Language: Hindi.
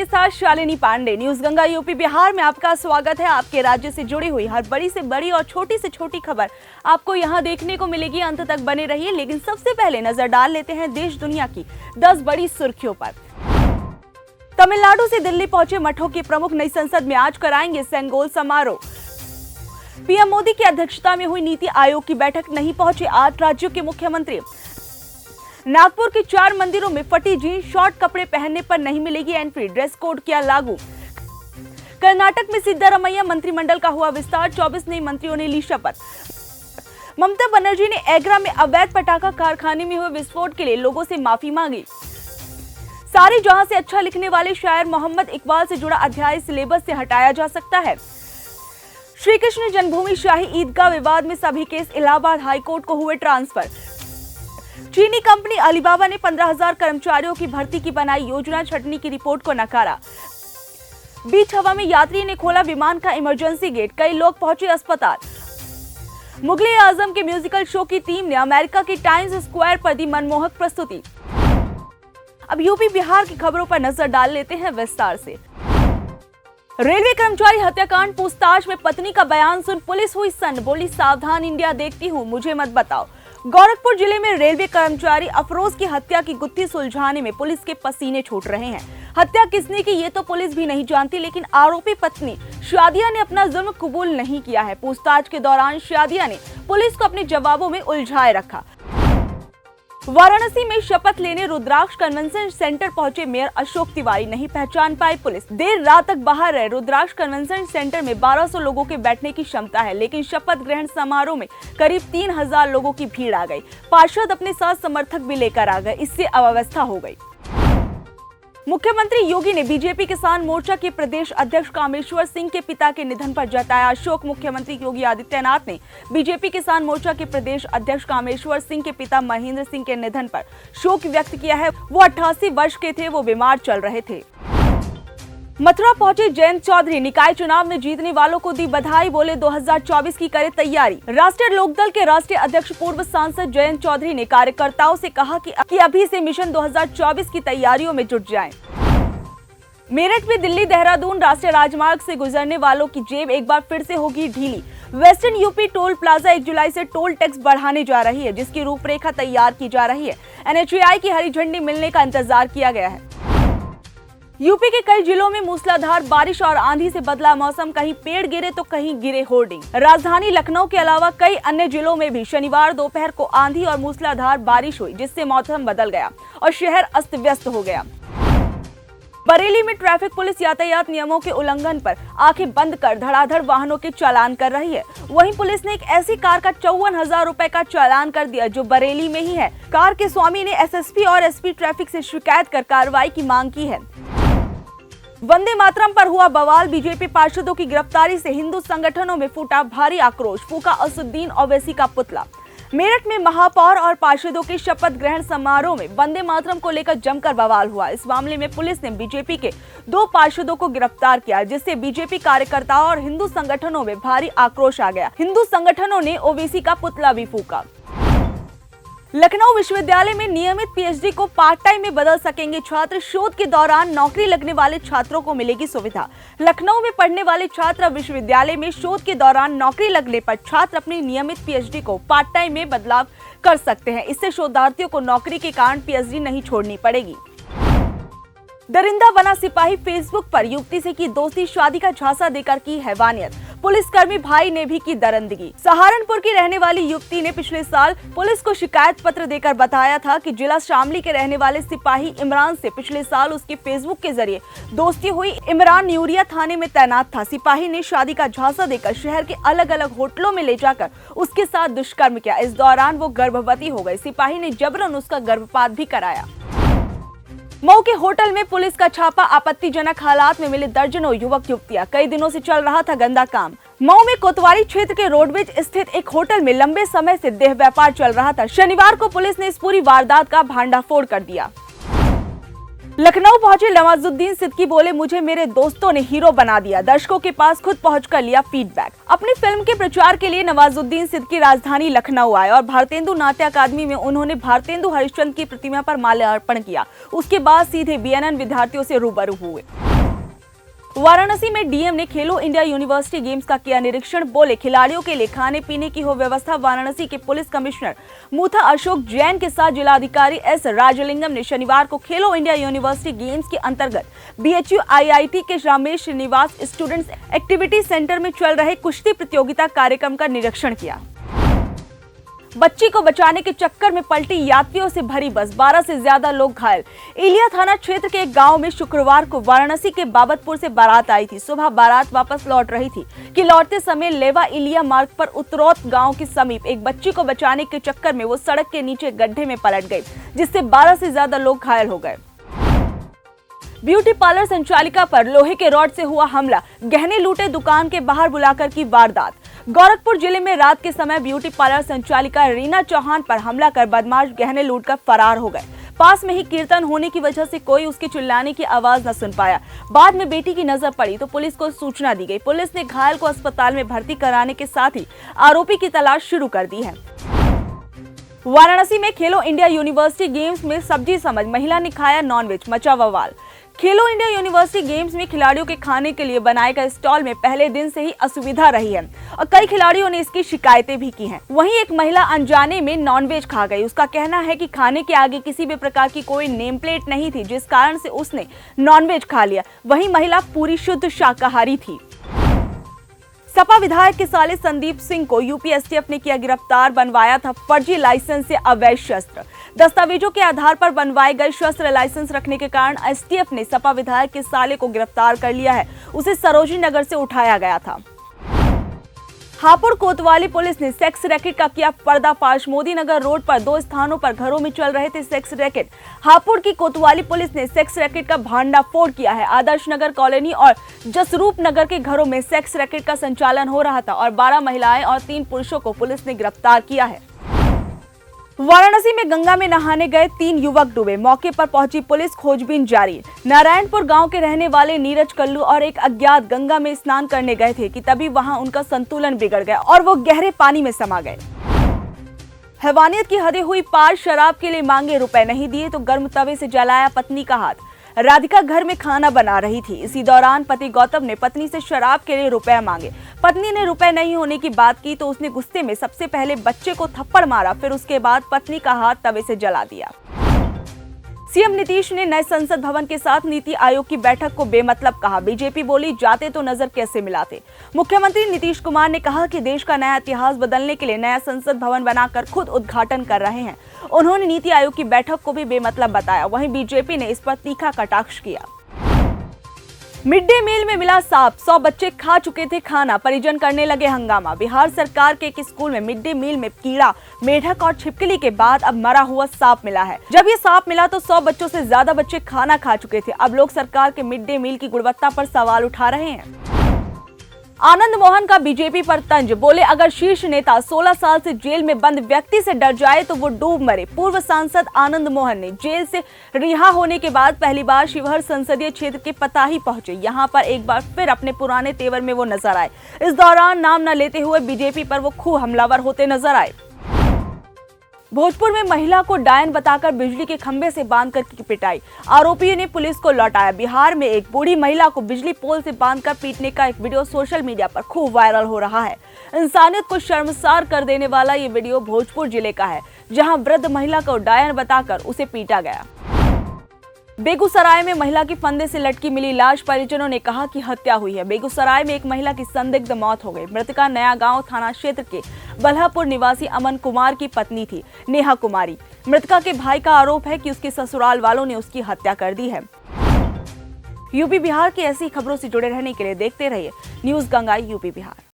आपके साथ शालिनी पांडे। न्यूज गंगा यूपी बिहार में आपका स्वागत है। आपके राज्य से जुड़ी हुई हर बड़ी से बड़ी और छोटी से छोटी खबर आपको यहां देखने को मिलेगी। अंत तक बने रहिए। लेकिन सबसे पहले नजर डाल लेते हैं देश दुनिया की 10 बड़ी सुर्खियों पर। तमिलनाडु से दिल्ली पहुंचे मठों के प्रमुख नई संसद में आज कराएंगे सेंगोल समारोह। पीएम मोदी की अध्यक्षता में हुई नीति आयोग की बैठक नहीं पहुंचे 8 राज्यों के मुख्यमंत्री। नागपुर के 4 मंदिरों में फटी जींस शॉर्ट कपड़े पहनने पर नहीं मिलेगी एंट्री, ड्रेस कोड किया लागू। कर्नाटक में सिद्धारमैया मंत्रिमंडल का हुआ विस्तार, 24 नए मंत्रियों ने ली शपथ। ममता बनर्जी ने एग्रा में अवैध पटाखा कारखाने में हुए विस्फोट के लिए लोगों से माफी मांगी। सारे जहां से अच्छा लिखने वाले शायर मोहम्मद इकबाल से जुड़ा अध्याय सिलेबस से हटाया जा सकता है। श्री कृष्ण जन्मभूमि शाही ईदगाह विवाद में सभी केस इलाहाबाद हाईकोर्ट को हुए ट्रांसफर। चीनी कंपनी अलीबाबा ने 15,000 कर्मचारियों की भर्ती की बनाई योजना, छटनी की रिपोर्ट को नकारा। बीच हवा में यात्री ने खोला विमान का इमरजेंसी गेट, कई लोग पहुंचे अस्पताल। मुगले आजम के म्यूजिकल शो की टीम ने अमेरिका के टाइम्स स्क्वायर पर दी मनमोहक प्रस्तुति। अब यूपी बिहार की खबरों पर नजर डाल लेते हैं विस्तार से। रेलवे कर्मचारी हत्याकांड पूछताछ में पत्नी का बयान सुन पुलिस हुई सन्न, बोली सावधान इंडिया देखती हूँ, मुझे मत बताओ। गोरखपुर जिले में रेलवे कर्मचारी अफरोज की हत्या की गुत्थी सुलझाने में पुलिस के पसीने छूट रहे हैं। हत्या किसने की ये तो पुलिस भी नहीं जानती, लेकिन आरोपी पत्नी शादिया ने अपना जुर्म कबूल नहीं किया है। पूछताछ के दौरान शादिया ने पुलिस को अपने जवाबों में उलझाए रखा। वाराणसी में शपथ लेने रुद्राक्ष कन्वेंशन सेंटर पहुंचे मेयर अशोक तिवारी, नहीं पहचान पाई पुलिस। देर रात तक बाहर रहे। रुद्राक्ष कन्वेंशन सेंटर में 1200 लोगों के बैठने की क्षमता है, लेकिन शपथ ग्रहण समारोह में करीब 3000 लोगों की भीड़ आ गई। पार्षद अपने साथ समर्थक भी लेकर आ गए, इससे अव्यवस्था हो गई। मुख्यमंत्री योगी ने बीजेपी किसान मोर्चा के प्रदेश अध्यक्ष कामेश्वर सिंह के पिता के निधन पर जताया शोक। मुख्यमंत्री योगी आदित्यनाथ ने बीजेपी किसान मोर्चा के प्रदेश अध्यक्ष कामेश्वर सिंह के पिता महेंद्र सिंह के निधन पर शोक व्यक्त किया है। वो 88 वर्ष के थे, वो बीमार चल रहे थे। मथुरा पहुंचे जयंत चौधरी, निकाय चुनाव में जीतने वालों को दी बधाई, बोले 2024 की करे तैयारी। राष्ट्रीय लोकदल के राष्ट्रीय अध्यक्ष पूर्व सांसद जयंत चौधरी ने कार्यकर्ताओं से कहा कि अभी से मिशन 2024 की तैयारियों में जुट जाएं। मेरठ में दिल्ली देहरादून राष्ट्रीय राजमार्ग से गुजरने वालों की जेब एक बार फिर से होगी ढीली। वेस्टर्न यूपी टोल प्लाजा 1 जुलाई से टोल टैक्स बढ़ाने जा रही है, जिसकी रूपरेखा तैयार की जा रही है। NHAI की हरी झंडी मिलने का इंतजार किया गया है। यूपी के कई जिलों में मूसलाधार बारिश और आंधी से बदला मौसम, कहीं पेड़ गिरे तो कहीं गिरे होर्डिंग। राजधानी लखनऊ के अलावा कई अन्य जिलों में भी शनिवार दोपहर को आंधी और मूसलाधार बारिश हुई, जिससे मौसम बदल गया और शहर अस्त व्यस्त हो गया। बरेली में ट्रैफिक पुलिस यातायात नियमों के उल्लंघन पर आंखें बंद कर धड़ाधड़ वाहनों के चालान कर रही है। वहीं पुलिस ने एक ऐसी कार का 54,000 रुपए का चालान कर दिया जो बरेली में ही है। कार के स्वामी ने SSP और SP ट्रैफिक से शिकायत कर कार्रवाई की मांग की है। वंदे मातरम पर हुआ बवाल, बीजेपी पार्षदों की गिरफ्तारी से हिंदू संगठनों में फूटा भारी आक्रोश, फूका असुद्दीन ओवैसी का पुतला। मेरठ में महापौर और पार्षदों के शपथ ग्रहण समारोह में वंदे मातरम को लेकर जमकर बवाल हुआ। इस मामले में पुलिस ने बीजेपी के 2 पार्षदों को गिरफ्तार किया, जिससे बीजेपी कार्यकर्ताओं और हिंदू संगठनों में भारी आक्रोश आ गया। हिंदू संगठनों ने ओवैसी का पुतला भी फूका। लखनऊ विश्वविद्यालय में नियमित PhD को पार्ट टाइम में बदल सकेंगे छात्र, शोध के दौरान नौकरी लगने वाले छात्रों को मिलेगी सुविधा। लखनऊ में पढ़ने वाले छात्र विश्वविद्यालय में शोध के दौरान नौकरी लगने पर छात्र अपनी नियमित PhD को पार्ट टाइम में बदलाव कर सकते हैं। इससे शोधार्थियों को नौकरी के कारण PhD नहीं छोड़नी पड़ेगी। दरिंदा बना सिपाही फेसबुक पर युवती से की दोस्ती, शादी का झांसा देकर की हैवानियत। पुलिसकर्मी भाई ने भी की दरिंदगी। सहारनपुर की रहने वाली युवती ने पिछले साल पुलिस को शिकायत पत्र देकर बताया था कि जिला शामली के रहने वाले सिपाही इमरान से पिछले साल उसके फेसबुक के जरिए दोस्ती हुई। इमरान न्यूरिया थाने में तैनात था। सिपाही ने शादी का झांसा देकर शहर के अलग अलग होटलों में ले जाकर उसके साथ दुष्कर्म किया। इस दौरान वो गर्भवती हो गई। सिपाही ने जबरन उसका गर्भपात भी कराया। मऊ के होटल में पुलिस का छापा, आपत्तिजनक हालात में मिले दर्जनों युवक युवतियां। कई दिनों से चल रहा था गंदा काम। मऊ में कोतवाली क्षेत्र के रोडवेज स्थित एक होटल में लंबे समय से देह व्यापार चल रहा था। शनिवार को पुलिस ने इस पूरी वारदात का भांडाफोड़ कर दिया। लखनऊ पहुंचे नवाजुद्दीन सिद्दीकी, बोले मुझे मेरे दोस्तों ने हीरो बना दिया। दर्शकों के पास खुद पहुंचकर लिया फीडबैक। अपनी फिल्म के प्रचार के लिए नवाजुद्दीन सिद्दीकी राजधानी लखनऊ आए और भारतेंदु नाट्य अकादमी में उन्होंने भारतेंदु हरिश्चंद्र की प्रतिमा पर माल्यार्पण किया। उसके बाद सीधे BNN विद्यार्थियों से रूबरू हुए। वाराणसी में डीएम ने खेलो इंडिया यूनिवर्सिटी गेम्स का किया निरीक्षण। बोले, खिलाड़ियों के लिए खाने पीने की हो व्यवस्था। वाराणसी के पुलिस कमिश्नर मूथा अशोक जैन के साथ जिलाधिकारी एस राजलिंगम ने शनिवार को खेलो इंडिया यूनिवर्सिटी गेम्स के अंतर्गत बीएचयू आईआईटी के Ramesh Srinivas students activity centre में चल रहे कुश्ती प्रतियोगिता कार्यक्रम का निरीक्षण किया। बच्ची को बचाने के चक्कर में पलटी यात्रियों से भरी बस, 12 से ज्यादा लोग घायल। इलिया थाना क्षेत्र के एक गांव में शुक्रवार को वाराणसी के बाबतपुर से बारात आई थी। सुबह बारात वापस लौट रही थी कि लौटते समय लेवा इलिया मार्ग पर उत्तरौत गांव के समीप एक बच्ची को बचाने के चक्कर में वो सड़क के नीचे गड्ढे में पलट गई, जिससे 12 से ज्यादा लोग घायल हो गए। ब्यूटी पार्लर संचालिका पर लोहे के रॉड से हुआ हमला, गहने लूटे, दुकान के बाहर बुलाकर की वारदात। गोरखपुर जिले में रात के समय ब्यूटी पार्लर संचालिका रीना चौहान पर हमला कर बदमाश गहने लूटकर फरार हो गए। पास में ही कीर्तन होने की वजह से कोई उसके चिल्लाने की आवाज न सुन पाया। बाद में बेटी की नजर पड़ी तो पुलिस को सूचना दी गई। पुलिस ने घायल को अस्पताल में भर्ती कराने के साथ ही आरोपी की तलाश शुरू कर दी है। वाराणसी में खेलो इंडिया यूनिवर्सिटी गेम्स में सब्जी समझ महिला ने खाया नॉनवेज, मचा बवाल। खेलो इंडिया यूनिवर्सिटी गेम्स में खिलाड़ियों के खाने के लिए बनाए गए स्टॉल में पहले दिन से ही असुविधा रही है और कई खिलाड़ियों ने इसकी शिकायतें भी की हैं। वहीं एक महिला अनजाने में नॉनवेज खा गई। उसका कहना है कि खाने के आगे किसी भी प्रकार की कोई नेम प्लेट नहीं थी, जिस कारण से उसने नॉनवेज खा लिया। वहीं महिला पूरी शुद्ध शाकाहारी थी। सपा विधायक के साले संदीप सिंह को यूपी एसटीएफ ने किया गिरफ्तार। बनवाया था फर्जी लाइसेंस से अवैध शस्त्र। दस्तावेजों के आधार पर बनवाए गए शस्त्र लाइसेंस रखने के कारण एसटीएफ ने सपा विधायक के साले को गिरफ्तार कर लिया है। उसे सरोजनी नगर से उठाया गया था। हापुड़ कोतवाली पुलिस ने सेक्स रैकेट का किया पर्दाफाश। मोदी नगर रोड पर 2 स्थानों पर घरों में चल रहे थे सेक्स रैकेट। हापुड़ की कोतवाली पुलिस ने सेक्स रैकेट का भांडाफोड़ किया है। आदर्श नगर कॉलोनी और जसरूप नगर के घरों में सेक्स रैकेट का संचालन हो रहा था और 12 महिलाएं और 3 पुरुषों को पुलिस ने गिरफ्तार किया है। वाराणसी में गंगा में नहाने गए 3 युवक डूबे। मौके पर पहुंची पुलिस, खोजबीन जारी। नारायणपुर गांव के रहने वाले नीरज कल्लू और एक अज्ञात गंगा में स्नान करने गए थे कि तभी वहां उनका संतुलन बिगड़ गया और वो गहरे पानी में समा गए। हैवानियत की हदें हुई पार, शराब के लिए मांगे रुपए नहीं दिए तो गर्म तवे से जलाया पत्नी का हाथ। राधिका घर में खाना बना रही थी। इसी दौरान पति गौतम ने पत्नी से शराब के लिए रुपए मांगे। पत्नी ने रुपए नहीं होने की बात की तो उसने गुस्से में सबसे पहले बच्चे को थप्पड़ मारा, फिर उसके बाद पत्नी का हाथ तवे से जला दिया। सीएम नीतीश ने नए संसद भवन के साथ नीति आयोग की बैठक को बेमतलब कहा। बीजेपी बोली, जाते तो नजर कैसे मिलाते। मुख्यमंत्री नीतीश कुमार ने कहा कि देश का नया इतिहास बदलने के लिए नया संसद भवन बनाकर खुद उद्घाटन कर रहे हैं। उन्होंने नीति आयोग की बैठक को भी बेमतलब बताया। वहीं बीजेपी ने इस पर तीखा कटाक्ष किया। मिड डे मील में मिला सांप, 100 बच्चे खा चुके थे खाना, परिजन करने लगे हंगामा। बिहार सरकार के एक स्कूल में मिड डे मील में कीड़ा, मेढक और छिपकली के बाद अब मरा हुआ सांप मिला है। जब ये सांप मिला तो 100 बच्चों से ज्यादा बच्चे खाना खा चुके थे। अब लोग सरकार के मिड डे मील की गुणवत्ता पर सवाल उठा रहे हैं। आनंद मोहन का बीजेपी पर तंज। बोले, अगर शीर्ष नेता 16 साल से जेल में बंद व्यक्ति से डर जाए तो वो डूब मरे। पूर्व सांसद आनंद मोहन ने जेल से रिहा होने के बाद पहली बार शिवहर संसदीय क्षेत्र के पताही पहुंचे। यहां पर एक बार फिर अपने पुराने तेवर में वो नजर आए। इस दौरान नाम न लेते हुए बीजेपी पर वो खूब हमलावर होते नजर आए। भोजपुर में महिला को डायन बताकर बिजली के खंभे से बांधकर की पिटाई, आरोपियों ने पुलिस को लौटाया। बिहार में एक बूढ़ी महिला को बिजली पोल से बांधकर पीटने का एक वीडियो सोशल मीडिया पर खूब वायरल हो रहा है। इंसानियत को शर्मसार कर देने वाला ये वीडियो भोजपुर जिले का है, जहां वृद्ध महिला को डायन बताकर उसे पीटा गया। बेगूसराय में महिला की फंदे से लटकी मिली लाश, परिजनों ने कहा कि हत्या हुई है। बेगूसराय में एक महिला की संदिग्ध मौत हो गई। मृतका नया गांव थाना क्षेत्र के बल्हापुर निवासी अमन कुमार की पत्नी थी, नेहा कुमारी। मृतका के भाई का आरोप है कि उसके ससुराल वालों ने उसकी हत्या कर दी है। यूपी बिहार की ऐसी खबरों से जुड़े रहने के लिए देखते रहिए न्यूज़ गंगा यूपी बिहार।